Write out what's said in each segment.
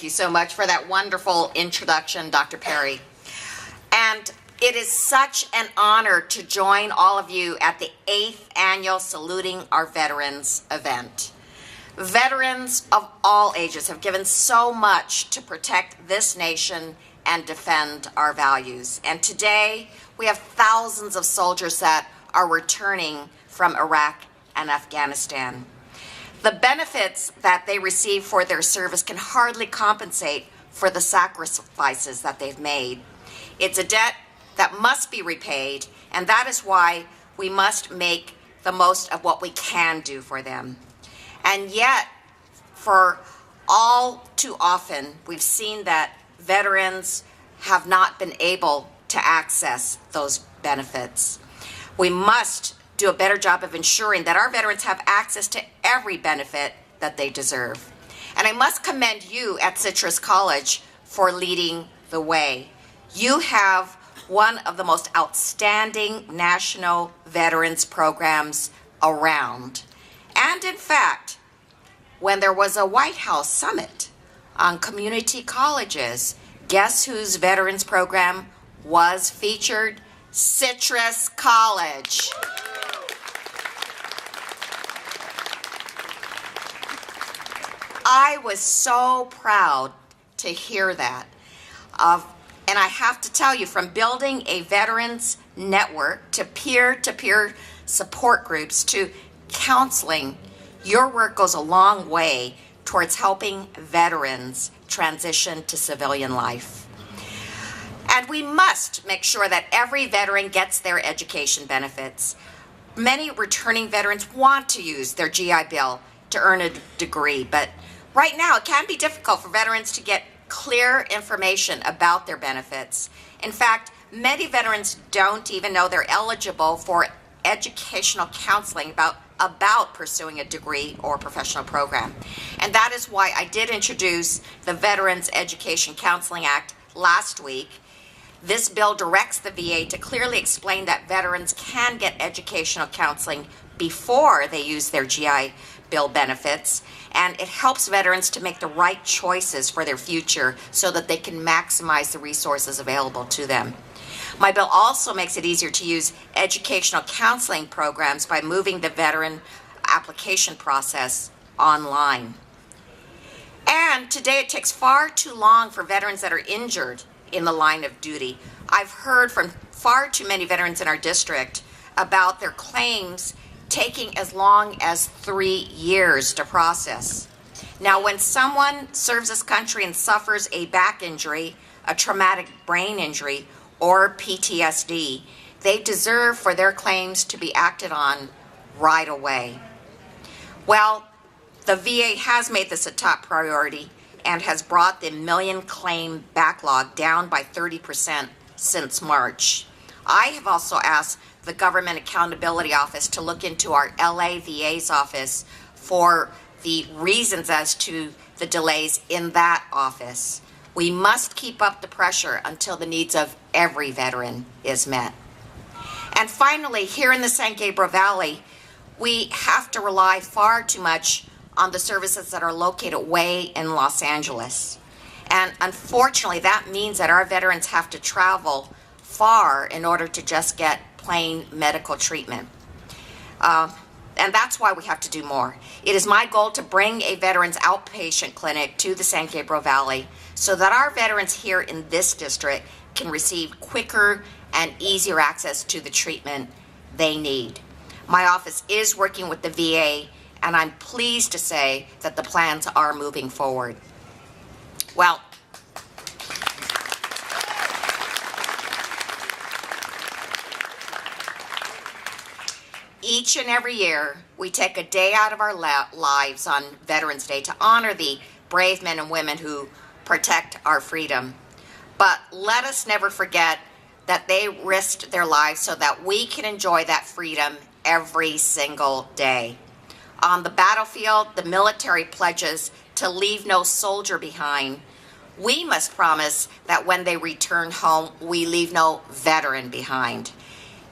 you so much for that wonderful introduction, Dr. Perry. And it is such an honor to join all of you at the 8th annual Saluting Our Veterans event. Veterans of all ages have given so much to protect this nation and defend our values. And today, we have thousands of soldiers that are returning from Iraq and Afghanistan. The benefits that they receive for their service can hardly compensate for the sacrifices that they've made. It's a debt that must be repaid, and that is why we must make the most of what we can do for them. And yet, for all too often, we've seen that veterans have not been able to access those benefits. We must do a better job of ensuring that our veterans have access to every benefit that they deserve. And I must commend you at Citrus College for leading the way. You have one of the most outstanding national veterans programs around. And in fact, when there was a White House summit on community colleges, guess whose veterans program was featured? Citrus College. I was so proud to hear that. And I have to tell you, from building a veterans network to peer-to-peer support groups to counseling, your work goes a long way towards helping veterans transition to civilian life. And we must make sure that every veteran gets their education benefits. Many returning veterans want to use their GI Bill to earn a degree, but right now it can be difficult for veterans to get clear information about their benefits. In fact, many veterans don't even know they're eligible for educational counseling about pursuing a degree or professional program. And that is why I did introduce the Veterans Education Counseling Act last week. This bill directs the VA to clearly explain that veterans can get educational counseling before they use their GI Bill benefits, and it helps veterans to make the right choices for their future so that they can maximize the resources available to them. My bill also makes it easier to use educational counseling programs by moving the veteran application process online. And today it takes far too long for veterans that are injured in the line of duty. I've heard from far too many veterans in our district about their claims taking as long as 3 years to process. Now, when someone serves this country and suffers a back injury, a traumatic brain injury, or PTSD, they deserve for their claims to be acted on right away. Well, the VA has made this a top priority and has brought the million claim backlog down by 30% since March. I have also asked the Government Accountability Office to look into our LA VA's office for the reasons as to the delays in that office. We must keep up the pressure until the needs of every veteran is met. And finally, here in the San Gabriel Valley, we have to rely far too much on the services that are located way in Los Angeles. And unfortunately, that means that our veterans have to travel far in order to just get plain medical treatment. And that's why we have to do more. It is my goal to bring a veterans outpatient clinic to the San Gabriel Valley so that our veterans here in this district can receive quicker and easier access to the treatment they need. My office is working with the VA, and I'm pleased to say that the plans are moving forward. Well, each and every year, we take a day out of our lives on Veterans Day to honor the brave men and women who protect our freedom. But let us never forget that they risked their lives so that we can enjoy that freedom every single day. On the battlefield, the military pledges to leave no soldier behind. We must promise that when they return home, we leave no veteran behind.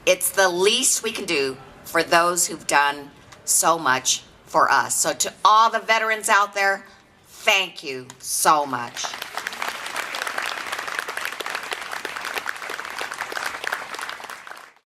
It's the least we can do for those who've done so much for us. So to all the veterans out there, Thank you so much.